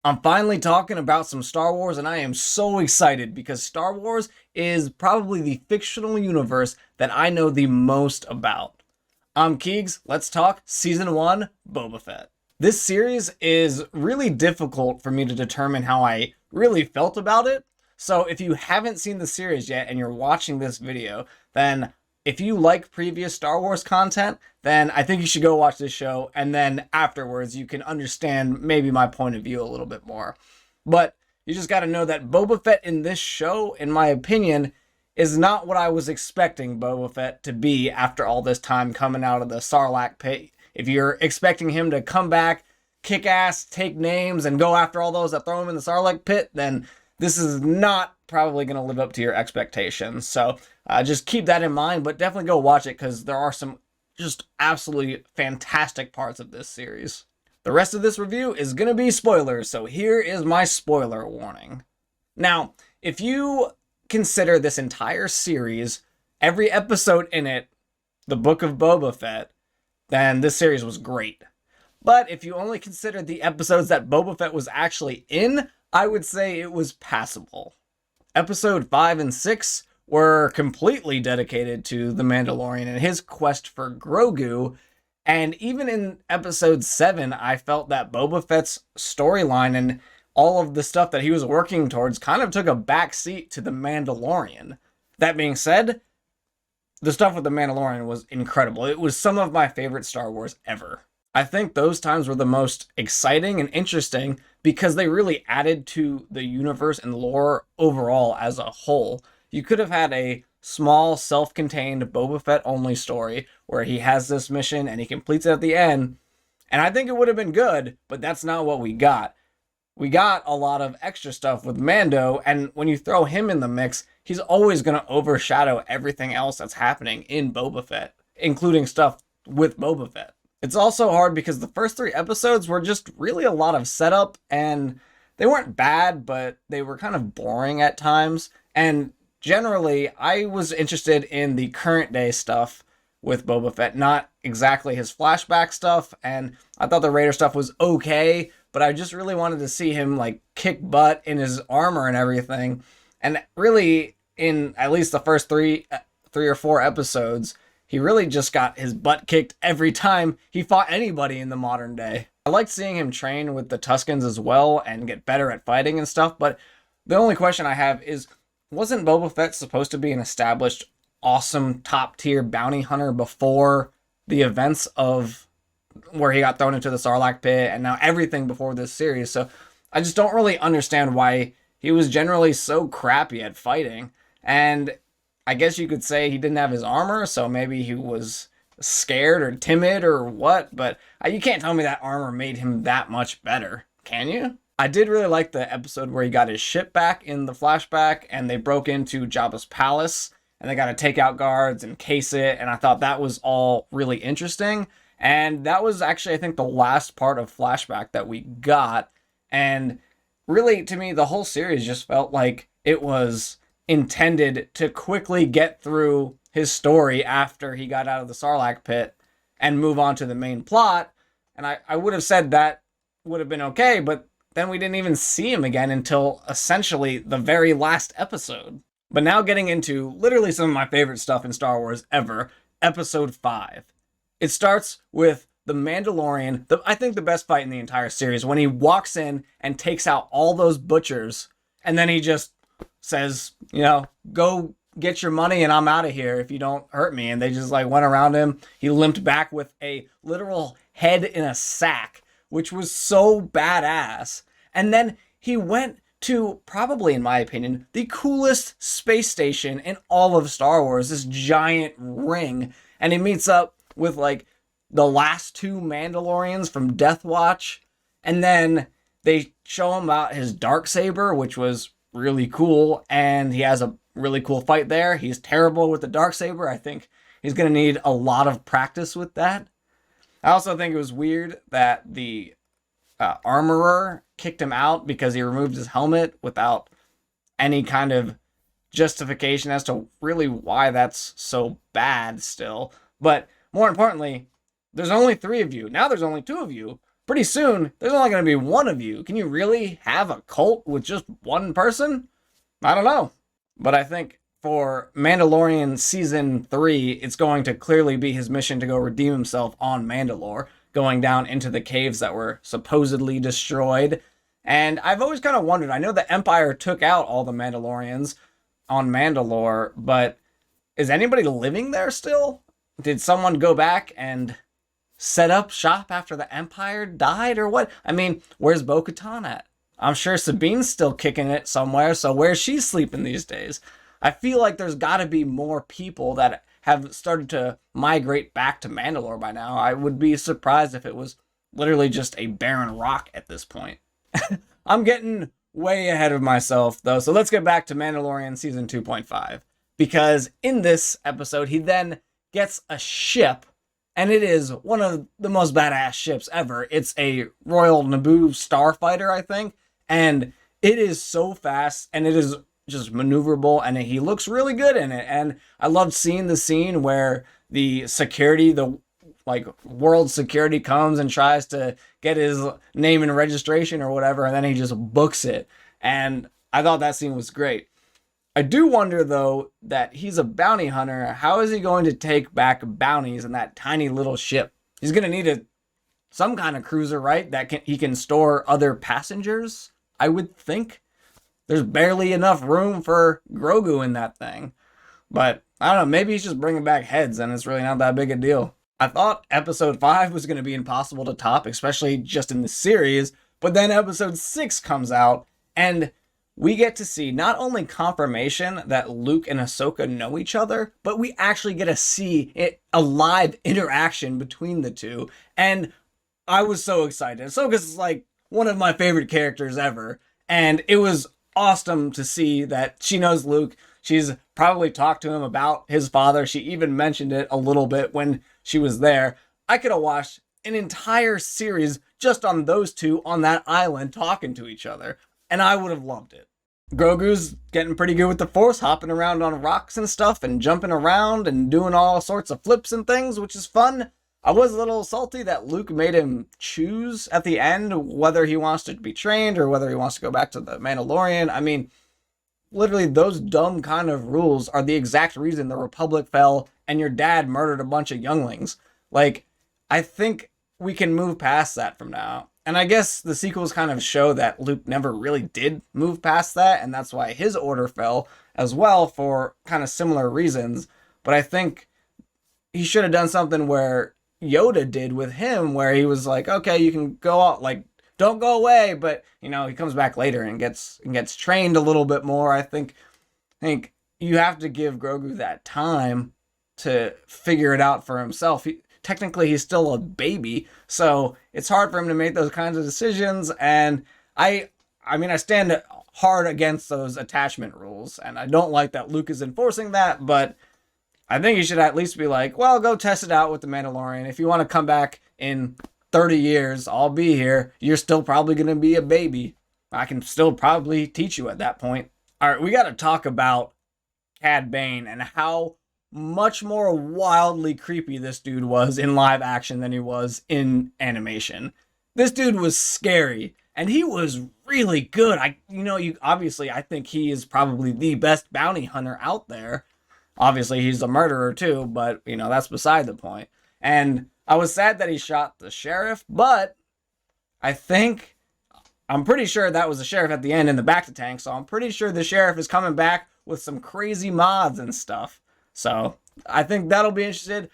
I'm finally talking about some Star Wars, and I am so excited because Star Wars is probably the fictional universe that I know the most about. I'm Keegs, let's talk Season 1 Boba Fett. This series is really difficult for me to determine how I really felt about it, so if you haven't seen the series yet and you're watching this video, then if you like previous Star Wars content, then I think you should go watch this show, and then afterwards you can understand maybe my point of view a little bit more. But you just got to know that Boba Fett in this show, in my opinion, is not what I was expecting Boba Fett to be after all this time coming out of the Sarlacc pit. If you're expecting him to come back, kick ass, take names, and go after all those that throw him in the Sarlacc pit, then this is not probably going to live up to your expectations. So just keep that in mind, but definitely go watch it because there are some just absolutely fantastic parts of this series. The rest of this review is going to be spoilers, so here is my spoiler warning. Now, if you consider this entire series, every episode in it, the Book of Boba Fett, then this series was great. But if you only consider the episodes that Boba Fett was actually in, I would say it was passable. Episode 5 and 6 were completely dedicated to the Mandalorian and his quest for Grogu, and even in episode 7, I felt that Boba Fett's storyline and all of the stuff that he was working towards kind of took a backseat to the Mandalorian. That being said, the stuff with the Mandalorian was incredible. It was some of my favorite Star Wars ever. I think those times were the most exciting and interesting because they really added to the universe and lore overall as a whole. You could have had a small, self-contained Boba Fett only story where he has this mission and he completes it at the end, and I think it would have been good, but that's not what we got. We got a lot of extra stuff with Mando, and when you throw him in the mix, he's always going to overshadow everything else that's happening in Boba Fett, including stuff with Boba Fett. It's also hard because the first 3 episodes were just really a lot of setup, and they weren't bad, but they were kind of boring at times. And generally, I was interested in the current day stuff with Boba Fett, not exactly his flashback stuff, and I thought the Raider stuff was okay, but I just really wanted to see him like kick butt in his armor and everything. And really, in at least the first three or four episodes, he really just got his butt kicked every time he fought anybody in the modern day. I liked seeing him train with the Tuskens as well and get better at fighting and stuff, but the only question I have is, wasn't Boba Fett supposed to be an established, awesome, top-tier bounty hunter before the events of where he got thrown into the Sarlacc pit and now everything before this series? So I just don't really understand why he was generally so crappy at fighting. And I guess you could say he didn't have his armor, so maybe he was scared or timid or what, but you can't tell me that armor made him that much better, can you? I did really like the episode where he got his ship back in the flashback and they broke into Jabba's palace and they got to take out guards and case it, and I thought that was all really interesting. And that was actually, I think, the last part of flashback that we got, and really, to me, the whole series just felt like it was intended to quickly get through his story after he got out of the Sarlacc pit and move on to the main plot. And I would have said that would have been okay, but then we didn't even see him again until essentially the very last episode. But now getting into literally some of my favorite stuff in Star Wars ever, episode 5. It starts with the Mandalorian, I think the best fight in the entire series, when he walks in and takes out all those butchers, and then he just says, go get your money and I'm out of here if you don't hurt me. And they just like went around him. He limped back with a literal head in a sack, which was so badass. And then he went to, probably in my opinion, the coolest space station in all of Star Wars, this giant ring. And he meets up with like the last 2 Mandalorians from Death Watch. And then they show him about his Darksaber, which was really cool, and he has a really cool fight there. He's terrible with the Darksaber. I think he's going to need a lot of practice with that. I also think it was weird that the armorer kicked him out because he removed his helmet without any kind of justification as to really why that's so bad still. But more importantly, there's only 3 of you. Now there's only 2 of you. pretty soon, there's only going to be one of you. Can you really have a cult with just one person? I don't know. But I think for Mandalorian Season 3, it's going to clearly be his mission to go redeem himself on Mandalore, going down into the caves that were supposedly destroyed. And I've always kind of wondered, I know the Empire took out all the Mandalorians on Mandalore, but is anybody living there still? Did someone go back and set up shop after the Empire died or what? I mean, where's Bo-Katan at? I'm sure Sabine's still kicking it somewhere, so where's she sleeping these days? I feel like there's got to be more people that have started to migrate back to Mandalore by now. I would be surprised if it was literally just a barren rock at this point. I'm getting way ahead of myself, though, so let's get back to Mandalorian Season 2.5. Because in this episode, he then gets a ship, and it is one of the most badass ships ever. It's a Royal Naboo starfighter, I think, and it is so fast, and it is just maneuverable, and he looks really good in it. And I loved seeing the scene where the security, the world security comes and tries to get his name and registration or whatever, and then he just books it. And I thought that scene was great. I do wonder, though, that he's a bounty hunter. How is he going to take back bounties in that tiny little ship? He's going to need some kind of cruiser, right? That he can store other passengers, I would think. There's barely enough room for Grogu in that thing. But, I don't know, maybe he's just bringing back heads and it's really not that big a deal. I thought Episode 5 was going to be impossible to top, especially just in the series. But then Episode 6 comes out and we get to see not only confirmation that Luke and Ahsoka know each other, but we actually get to see a live interaction between the two. And I was so excited. Ahsoka's like one of my favorite characters ever. And it was awesome to see that she knows Luke. She's probably talked to him about his father. She even mentioned it a little bit when she was there. I could have watched an entire series just on those two on that island talking to each other. And I would have loved it. Grogu's getting pretty good with the Force, hopping around on rocks and stuff and jumping around and doing all sorts of flips and things, which is fun. I was a little salty that Luke made him choose at the end whether he wants to be trained or whether he wants to go back to the Mandalorian. I mean, literally those dumb kind of rules are the exact reason the Republic fell and your dad murdered a bunch of younglings. Like, I think we can move past that from now. And I guess the sequels kind of show that Luke never really did move past that, and that's why his order fell as well for kind of similar reasons. But I think he should have done something where Yoda did with him, where he was like, okay, you can go out, like, don't go away, but, you know, he comes back later and gets trained a little bit more. I think you have to give Grogu that time to figure it out for himself. Technically, he's still a baby, so it's hard for him to make those kinds of decisions, and I stand hard against those attachment rules, and I don't like that Luke is enforcing that, but I think he should at least be like, well, go test it out with the Mandalorian. If you want to come back in 30 years, I'll be here. You're still probably going to be a baby. I can still probably teach you at that point. All right, we got to talk about Cad Bane and how much more wildly creepy this dude was in live action than he was in animation. This dude was scary, and he was really good. I think he is probably the best bounty hunter out there. Obviously, he's a murderer too, but, that's beside the point. And I was sad that he shot the sheriff, but I'm pretty sure that was the sheriff at the end in the back to tank, so I'm pretty sure the sheriff is coming back with some crazy mods and stuff. So I think that'll be interesting.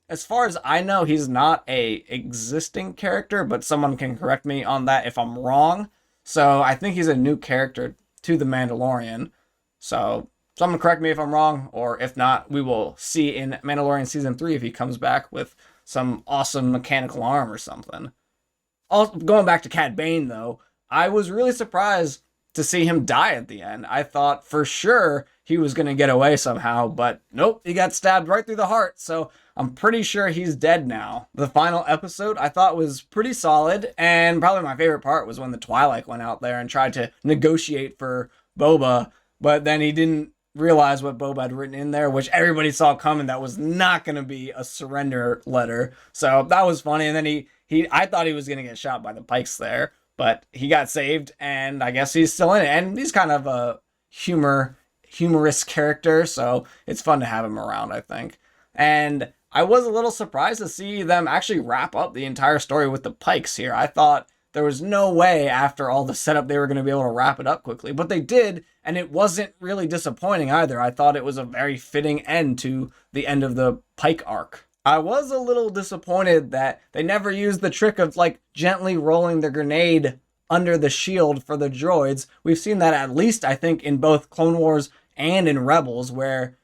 As far as I know, he's not a existing character, but someone can correct me on that if I'm wrong. So I think he's a new character to the Mandalorian. So someone correct me if I'm wrong, or if not, we will see in Mandalorian Season 3 if he comes back with some awesome mechanical arm or something. Also, going back to Cad Bane, though, I was really surprised to see him die at the end. I thought for sure he was going to get away somehow, but nope, he got stabbed right through the heart, so I'm pretty sure he's dead now. The final episode I thought was pretty solid, and probably my favorite part was when the Twi'lek went out there and tried to negotiate for Boba, but then he didn't realize what Boba had written in there, which everybody saw coming. That was not going to be a surrender letter. So that was funny. And then I thought he was going to get shot by the Pikes there, but he got saved, and I guess he's still in it. And he's kind of a humorous character, so it's fun to have him around, I think. And I was a little surprised to see them actually wrap up the entire story with the Pikes here. I thought there was no way after all the setup they were going to be able to wrap it up quickly, but they did, and it wasn't really disappointing either. I thought it was a very fitting end to the end of the Pike arc. I was a little disappointed that they never used the trick of like gently rolling the grenade under the shield for the droids. We've seen that at least, I think, in both Clone Wars and in Rebels, where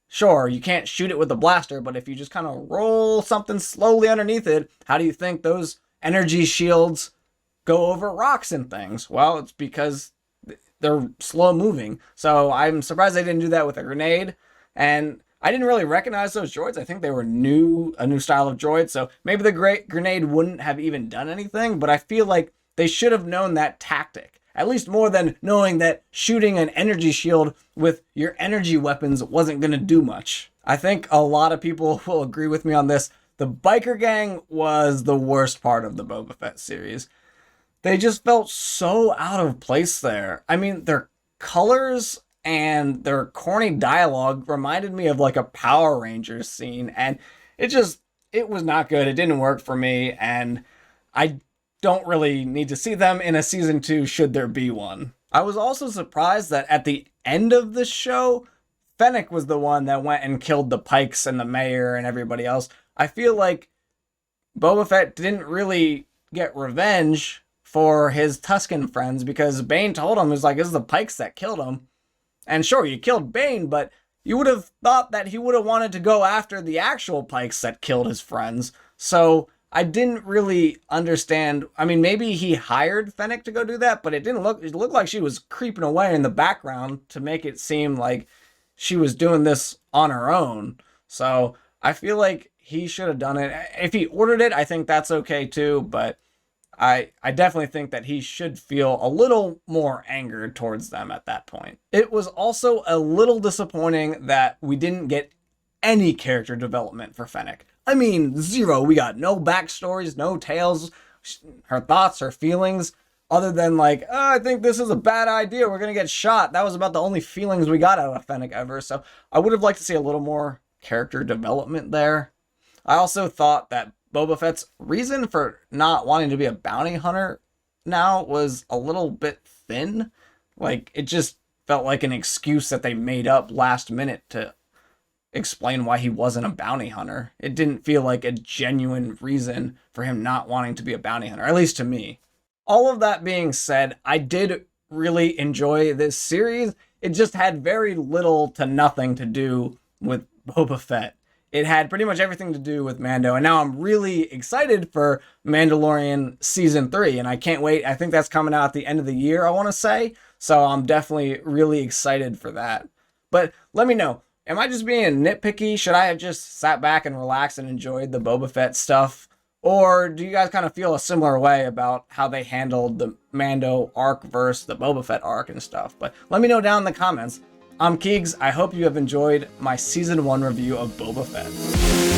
sure, you can't shoot it with a blaster, but if you just kind of roll something slowly underneath it, how do you think those energy shields go over rocks and things? Well, it's because they're slow moving. So I'm surprised they didn't do that with a grenade. And I didn't really recognize those droids. I think they were a new style of droid. So maybe the great grenade wouldn't have even done anything, but I feel like they should have known that tactic. At least more than knowing that shooting an energy shield with your energy weapons wasn't going to do much. I think a lot of people will agree with me on this. The biker gang was the worst part of the Boba Fett series. They just felt so out of place there. I mean, their colors and their corny dialogue reminded me of like a Power Rangers scene, and it was not good. It didn't work for me, and I don't really need to see them in a season 2 should there be one. I was also surprised that at the end of the show, Fennec was the one that went and killed the Pikes and the mayor and everybody else. I feel like Boba Fett didn't really get revenge for his Tusken friends, because Bane told him, it was like, this is the Pikes that killed him. And sure, you killed Bane, but you would have thought that he would have wanted to go after the actual Pikes that killed his friends. So I didn't really understand. I mean, maybe he hired Fennec to go do that, but it looked like she was creeping away in the background to make it seem like she was doing this on her own. So I feel like he should have done it. If he ordered it, I think that's okay too, but I definitely think that he should feel a little more angered towards them at that point. It was also a little disappointing that we didn't get any character development for Fennec. I mean, zero. We got no backstories, no tales, her thoughts, her feelings, other than like, oh, I think this is a bad idea, we're going to get shot. That was about the only feelings we got out of Fennec ever. So I would have liked to see a little more character development there. I also thought that Boba Fett's reason for not wanting to be a bounty hunter now was a little bit thin. Like, it just felt like an excuse that they made up last minute to explain why he wasn't a bounty hunter. It didn't feel like a genuine reason for him not wanting to be a bounty hunter, at least to me. All of that being said, I did really enjoy this series. It just had very little to nothing to do with Boba Fett. It had pretty much everything to do with Mando, and now I'm really excited for Mandalorian Season 3, and I can't wait. I think that's coming out at the end of the year, I want to say, so I'm definitely really excited for that. But let me know, am I just being nitpicky? Should I have just sat back and relaxed and enjoyed the Boba Fett stuff? Or do you guys kind of feel a similar way about how they handled the Mando arc versus the Boba Fett arc and stuff? But let me know down in the comments. I'm Keegs. I hope you have enjoyed my Season 1 review of Boba Fett.